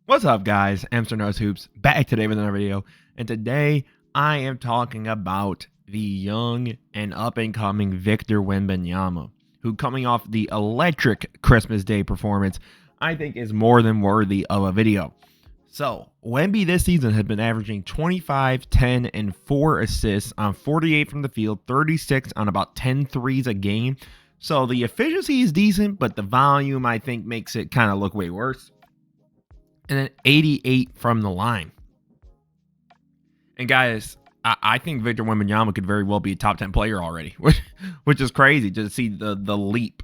What's up, guys? Amster Knows Hoops back today with another video, and today I am talking about the young and up-and-coming Victor Wembanyama, who, coming off the electric Christmas Day performance, I think is more than worthy of a video. So, Wemby this season has been averaging 25, 10, and 4 assists on 48 from the field, 36 on about 10 threes a game. So the efficiency is decent, but the volume, I think, makes it kind of look way worse. And then 88 from the line. And guys, I think Victor Wembanyama could very well be a top 10 player already, which is crazy to see the leap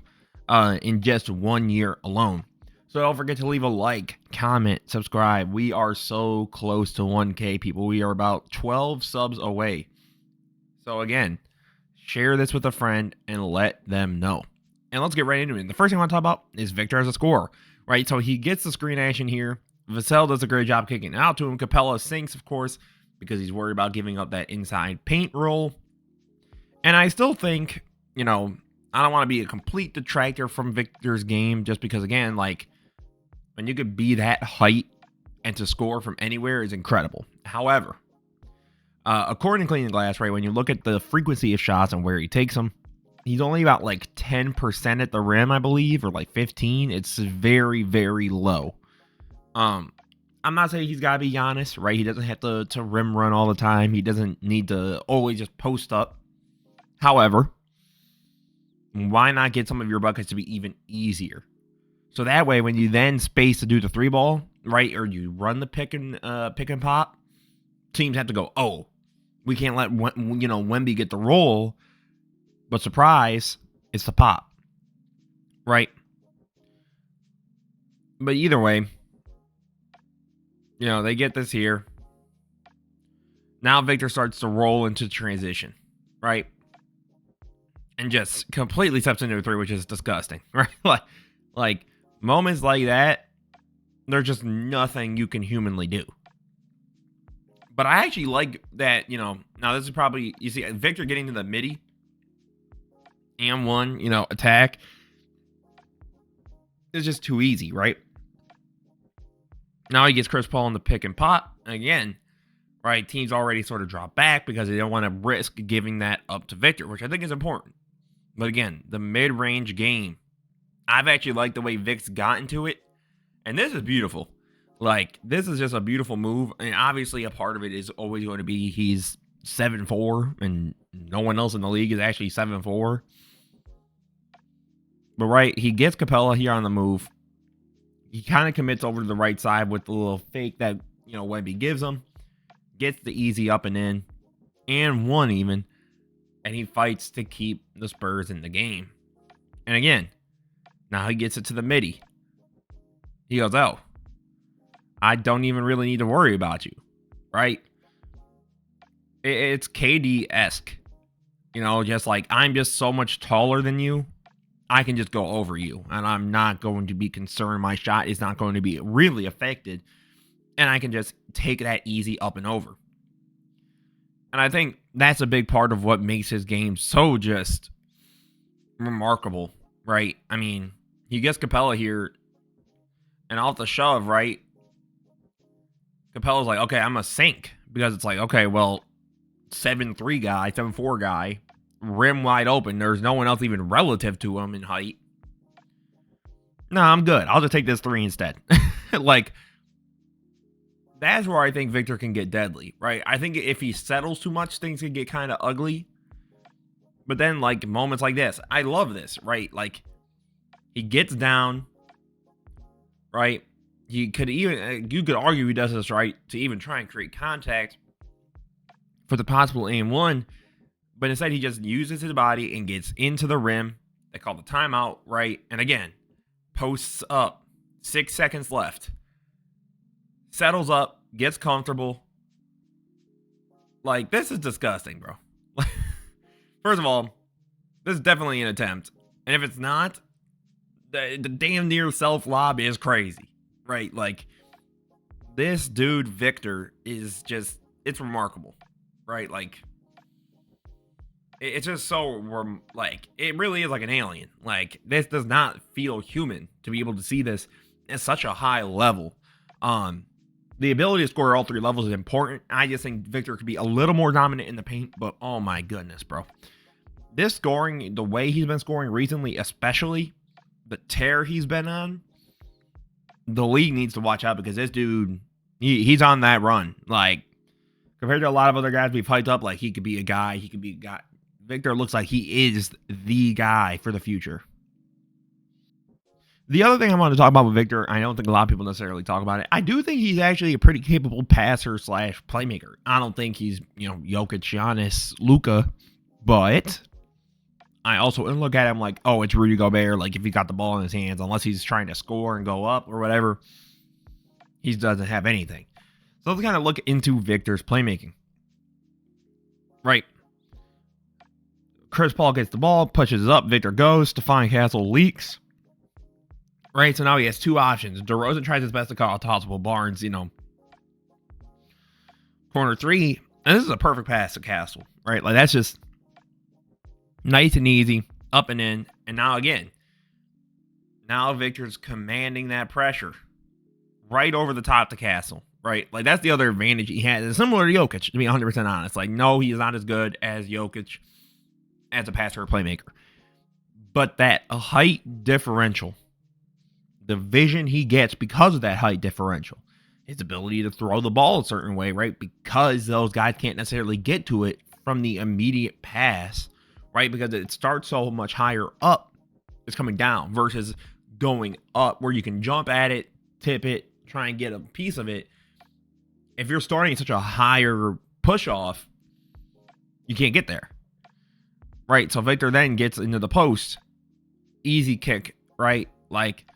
in just 1 year alone. So don't forget to leave a like, comment, subscribe. We are so close to 1K, people. We are about 12 subs away. So again, share this with a friend and let them know. And let's get right into it. The first thing I want to talk about is Victor as a scorer, right? So he gets the screen action here. Vassell does a great job kicking it out to him. Capella sinks, of course, because he's worried about giving up that inside paint roll. And I still think, I don't want to be a complete detractor from Victor's game just because, again, like, when you could be that height and to score from anywhere is incredible. However, according to Clean the Glass, right, when you look at the frequency of shots and where he takes them, he's only about like 10% at the rim, I believe, or like 15. It's very, very low. I'm not saying he's got to be Giannis, right? He doesn't have to rim run all the time. He doesn't need to always just post up. However, why not get some of your buckets to be even easier? So that way, when you then space to do the three ball, right, or you run the pick and pop, teams have to go, oh, we can't let Wemby get the roll, but surprise, it's the pop, right? But either way, they get this here. Now Victor starts to roll into transition, right? And just completely steps into a three, which is disgusting, right? like moments like that, there's just nothing you can humanly do. But I actually like that, now this is probably, you see Victor getting to the midi and one, attack. It's just too easy, right? Now he gets Chris Paul in the pick and pop again, right? Teams already sort of drop back because they don't want to risk giving that up to Victor, which I think is important. But again, the mid-range game, I've actually liked the way Vic's got into it. And this is beautiful. Like, this is just a beautiful move. And obviously a part of it is always going to be he's 7'4", and no one else in the league is actually 7'4". But right, he gets Capella here on the move. He kind of commits over to the right side with the little fake that, Wemby gives him. Gets the easy up and in. And one even. And he fights to keep the Spurs in the game. And again, now he gets it to the midi. He goes, oh, I don't even really need to worry about you. Right? It's KD-esque. Just like, I'm just so much taller than you. I can just go over you, and I'm not going to be concerned. My shot is not going to be really affected, and I can just take that easy up and over. And I think that's a big part of what makes his game so just remarkable, right? I mean, he gets Capella here, and off the shove, right? Capella's like, okay, I'm a sink, because it's like, okay, well, 7'3" guy, 7'4" guy, rim wide open. There's no one else even relative to him in height. No, I'm good. I'll just take this three instead. Like, that's where I think Victor can get deadly, right? I think if he settles too much, things can get kind of ugly. But then, like, moments like this, I love this, right? Like, he gets down, right? You could argue he does this, right, to even try and create contact for the possible aim one. But instead, he just uses his body and gets into the rim. They call the timeout, right? And again, posts up. 6 seconds left. Settles up. Gets comfortable. Like, this is disgusting, bro. First of all, this is definitely an attempt. And if it's not, the damn near self-lob is crazy, right? Like, this dude, Victor, is just, it's remarkable, right? Like, it's just so, like, it really is like an alien. Like, this does not feel human to be able to see this at such a high level. The ability to score at all three levels is important. I just think Victor could be a little more dominant in the paint, but oh my goodness, bro. This scoring, the way he's been scoring recently, especially the tear he's been on, the league needs to watch out because this dude, he's on that run. Like, compared to a lot of other guys we've hyped up, like he could be a guy, Victor looks like he is the guy for the future. The other thing I want to talk about with Victor, I don't think a lot of people necessarily talk about it. I do think he's actually a pretty capable passer / playmaker. I don't think he's, Jokic, Giannis, Luka, but I also look at him like, oh, it's Rudy Gobert. Like, if he got the ball in his hands, unless he's trying to score and go up or whatever, he doesn't have anything. So let's kind of look into Victor's playmaking. Right. Chris Paul gets the ball, pushes it up. Victor goes. Stephon Castle leaks. Right, so now he has two options. DeRozan tries his best to call possible. Barnes, corner three. And this is a perfect pass to Castle. Right, like that's just nice and easy, up and in. And now Victor's commanding that pressure right over the top to Castle. Right, like that's the other advantage he has. It's similar to Jokic, to be 100% honest. Like, no, he is not as good as Jokic as a passer or playmaker. But that height differential, the vision he gets because of that height differential, his ability to throw the ball a certain way, right? Because those guys can't necessarily get to it from the immediate pass, right? Because it starts so much higher up, it's coming down versus going up where you can jump at it, tip it, try and get a piece of it. If you're starting at such a higher push off, you can't get there, right? So Victor then gets into the post, easy kick, right? Like,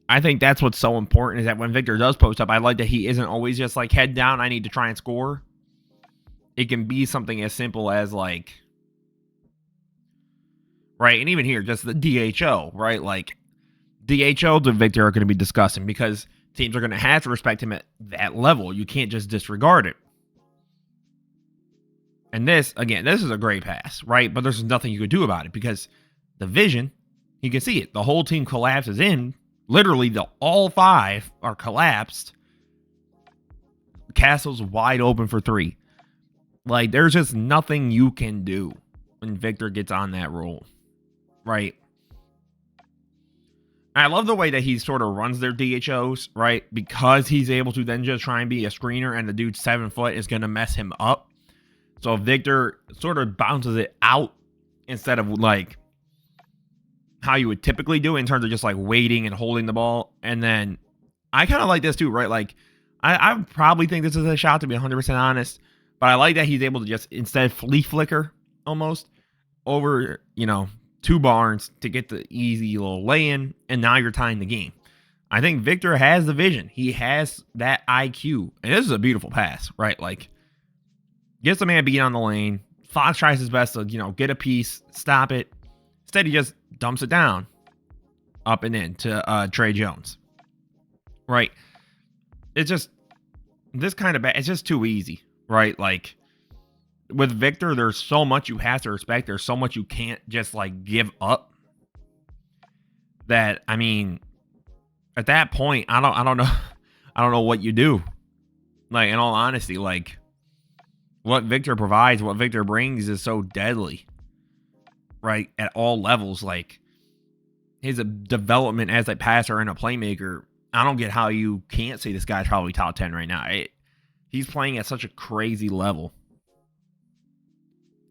I think that's what's so important is that when Victor does post up, I like that he isn't always just like head down, I need to try and score. It can be something as simple as like, right, and even here, just the DHO, right? Like, DHO to Victor are going to be discussing because teams are going to have to respect him at that level. You can't just disregard it. And this is a great pass, right? But there's nothing you could do about it because the vision, you can see it. The whole team collapses in. Literally, all five are collapsed. Castle's wide open for three. Like, there's just nothing you can do when Victor gets on that roll, right? I love the way that he sort of runs their DHOs, right? Because he's able to then just try and be a screener, and the dude 7 foot is going to mess him up. So Victor sort of bounces it out instead of like how you would typically do in terms of just like waiting and holding the ball. And then I kind of like this too, right? Like I probably think this is a shot, to be 100% honest, but I like that he's able to just instead flea flicker almost over, two Barnes to get the easy little lay-in, and now you're tying the game. I think Victor has the vision. He has that IQ, and this is a beautiful pass, right? Like, gets the man beat on the lane. Fox tries his best to, get a piece, stop it. Instead, he just dumps it down, up and in to Trey Jones. Right? It's just, this kind of bad. It's just too easy, right? Like, with Victor, there's so much you have to respect. There's so much you can't just, like, give up. That, I mean, at that point, I don't know. I don't know what you do. Like, in all honesty, like, what Victor provides, what Victor brings is so deadly. Right, at all levels. Like, his development as a passer and a playmaker, I don't get how you can't say this guy's probably top 10 right now. He's playing at such a crazy level.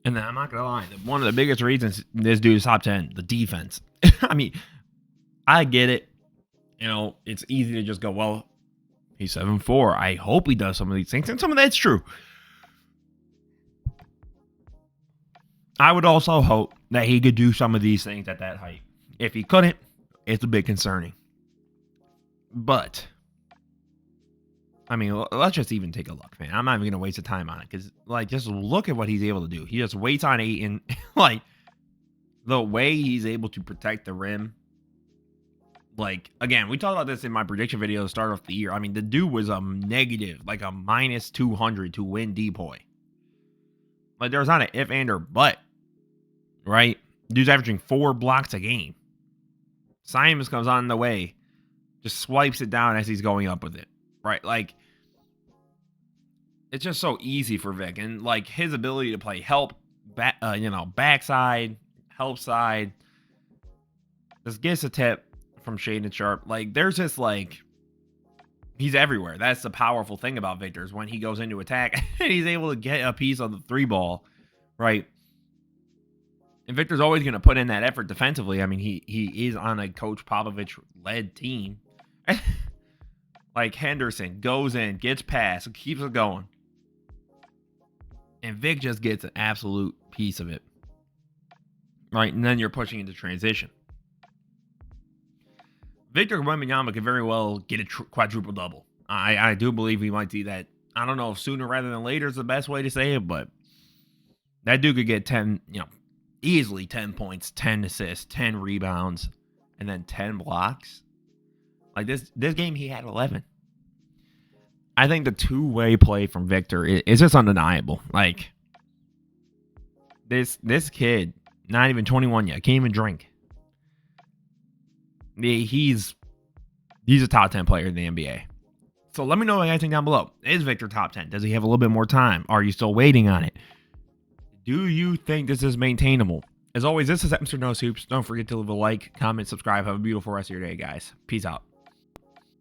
And then I'm not gonna lie, one of the biggest reasons this dude is top 10, the defense. I mean, I get it. It's easy to just go, well, he's 7'4". I hope he does some of these things, and some of that's true. I would also hope that he could do some of these things at that height. If he couldn't, it's a bit concerning. But, I mean, let's just even take a look, man. I'm not even going to waste the time on it. Because, like, just look at what he's able to do. He just waits on 8. And, like, the way he's able to protect the rim. Like, again, we talked about this in my prediction video to start off the year. I mean, the dude was a negative, like a minus 200 to win DPOY. Like, there's not an if, and, or but. Right? Dude's averaging 4 blocks a game. Simons comes on the way. Just swipes it down as he's going up with it. right? Like, it's just so easy for Vic, and like his ability to play help, backside, help side, just gets a tip from Shaden Sharp. Like, there's just like he's everywhere. That's the powerful thing about Victor is when he goes into attack, he's able to get a piece on the 3 ball, right? And Victor's always going to put in that effort defensively. I mean, he is on a Coach Popovich-led team. Like, Henderson goes in, gets past, keeps it going. And Vic just gets an absolute piece of it. Right? And then you're pushing into transition. Victor Wembanyama could very well get a quadruple double. I do believe he might do that. I don't know if sooner rather than later is the best way to say it, but that dude could get 10, easily 10 points, 10 assists, 10 rebounds, and then 10 blocks. Like this game, he had 11. I think the two-way play from Victor is just undeniable. Like, this kid, not even 21 yet, can't even drink. He's a top 10 player in the NBA. So let me know what you guys think down below. Is Victor top 10? Does he have a little bit more time? Are you still waiting on it? Do you think this is maintainable? As always, this is Mr. No Hoops. Don't forget to leave a like, comment, subscribe. Have a beautiful rest of your day, guys. Peace out.